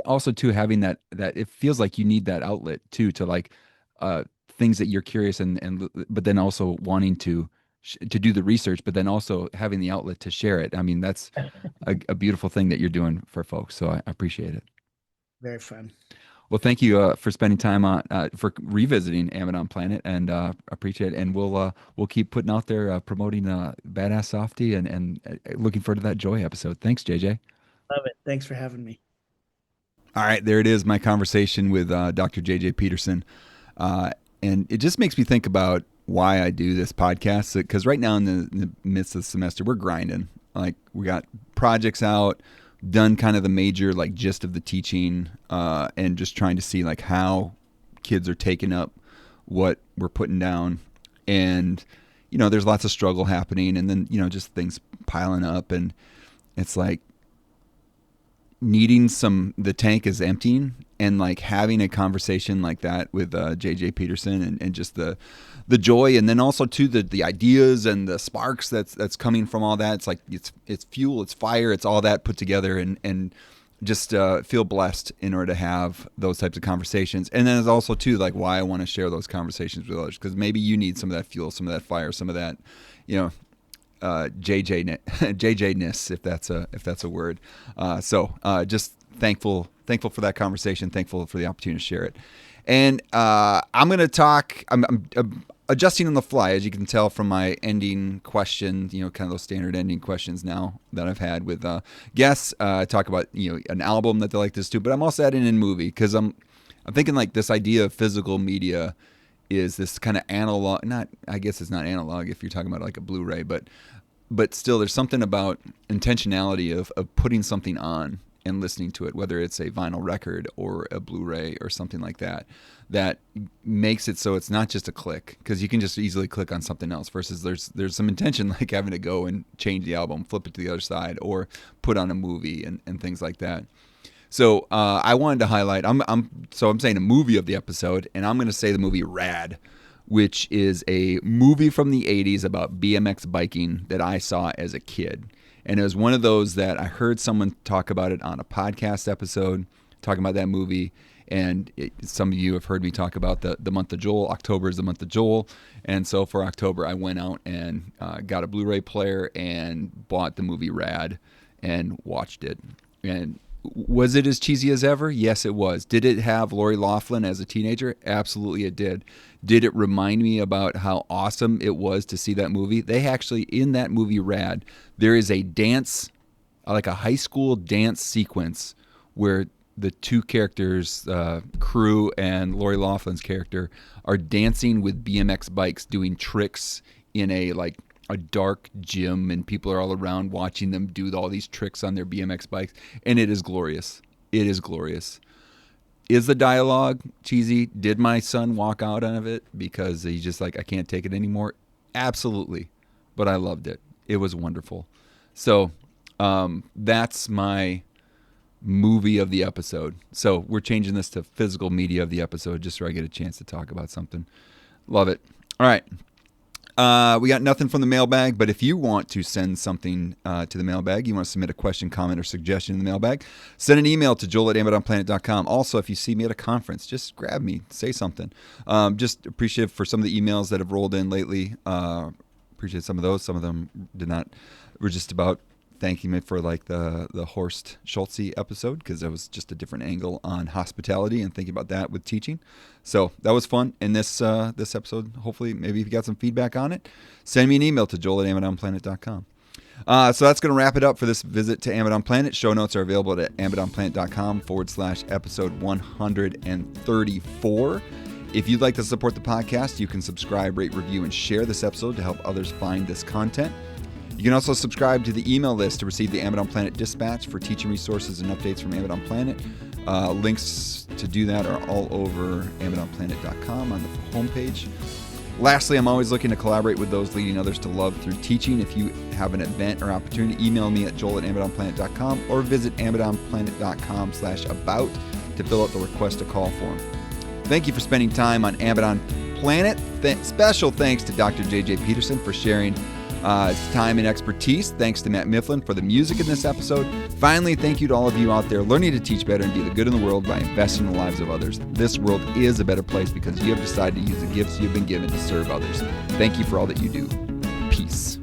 also too having that it feels like you need that outlet too to like things that you're curious and but then also wanting to do the research, but then also having the outlet to share it. I mean, that's a beautiful thing that you're doing for folks. So I appreciate it. Very fun. Well, thank you for spending time on for revisiting Amazon Planet, and appreciate it. And we'll keep putting out there promoting Badass Softy and looking forward to that Joy episode. Thanks, JJ. Love it. Thanks for having me. All right, there it is, my conversation with Dr. JJ Peterson, uh, and it just makes me think about why I do this podcast. Because right now in the midst of the semester, we're grinding. Like we got projects out, done kind of the major like gist of the teaching, and just trying to see like how kids are taking up what we're putting down, and there's lots of struggle happening, and then just things piling up, and it's like needing the tank is emptying, and like having a conversation like that with JJ Peterson, and just the joy, and then also too the ideas and the sparks that's coming from all that. It's like it's fuel, it's fire, it's all that put together, and just feel blessed in order to have those types of conversations. And then it's also too like why I want to share those conversations with others, because maybe you need some of that fuel, some of that fire, some of that JJ-ness, if that's a word. So just thankful for that conversation, thankful for the opportunity to share it. And I'm going to talk. I'm adjusting on the fly, as you can tell from my ending question. Kind of those standard ending questions now that I've had with guests. Talk about an album that they like to listen to, but I'm also adding in movie, because I'm thinking like this idea of physical media is this kind of analog. Not, I guess it's not analog if you're talking about like a Blu-ray, but still there's something about intentionality of putting something on and listening to it, whether it's a vinyl record or a Blu-ray or something like that, that makes it so it's not just a click, because you can just easily click on something else, versus there's some intention, like having to go and change the album, flip it to the other side, or put on a movie and things like that. So I wanted to highlight. I'm saying a movie of the episode, and I'm going to say the movie Rad, which is a movie from the 80s about BMX biking that I saw as a kid. And it was one of those that I heard someone talk about it on a podcast episode, talking about that movie. And some of you have heard me talk about the month of Joel. October is the month of Joel. And so for October, I went out and got a Blu-ray player and bought the movie Rad and watched it. And was it as cheesy as ever? Yes, it was. Did it have Lori Loughlin as a teenager? Absolutely, it did. Did it remind me about how awesome it was to see that movie? They actually, in that movie Rad, there is a dance, like a high school dance sequence where the two characters, Crew and Lori Loughlin's character, are dancing with BMX bikes, doing tricks in a dark gym, and people are all around watching them do all these tricks on their BMX bikes, and it is glorious. It is glorious. Is the dialogue cheesy? Did my son walk out of it because he's just like, I can't take it anymore? Absolutely. But I loved it. It was wonderful. So that's my movie of the episode. So we're changing this to physical media of the episode, just so I get a chance to talk about something. Love it. All right. We got nothing from the mailbag, but if you want to send something to the mailbag, you want to submit a question, comment, or suggestion in the mailbag, send an email to joel@amazonplanet.com. Also, if you see me at a conference, just grab me, say something. Just appreciative for some of the emails that have rolled in lately. Appreciate some of those. Some of them did not. Were just about thanking me for like the Horst Schulze episode, because that was just a different angle on hospitality and thinking about that with teaching. So that was fun. And this episode, hopefully, maybe if you got some feedback on it, send me an email to joel@amazonplanet.com. So that's going to wrap it up for this visit to Amazon Planet. Show notes are available at amazonplanet.com/episode 134. If you'd like to support the podcast, you can subscribe, rate, review, and share this episode to help others find this content. You can also subscribe to the email list to receive the Amazon Planet Dispatch for teaching resources and updates from Amazon Planet. Links to do that are all over amazonplanet.com on the homepage. Lastly, I'm always looking to collaborate with those leading others to love through teaching. If you have an event or opportunity, email me at joel@amazonplanet.com or visit amazonplanet.com/about to fill out the request a call form. Thank you for spending time on Amazon Planet. Special thanks to Dr. J.J. Peterson for sharing his time and expertise. Thanks to Matt Mifflin for the music in this episode. Finally, thank you to all of you out there learning to teach better and be the good in the world by investing in the lives of others. This world is a better place because you have decided to use the gifts you've been given to serve others. Thank you for all that you do. Peace.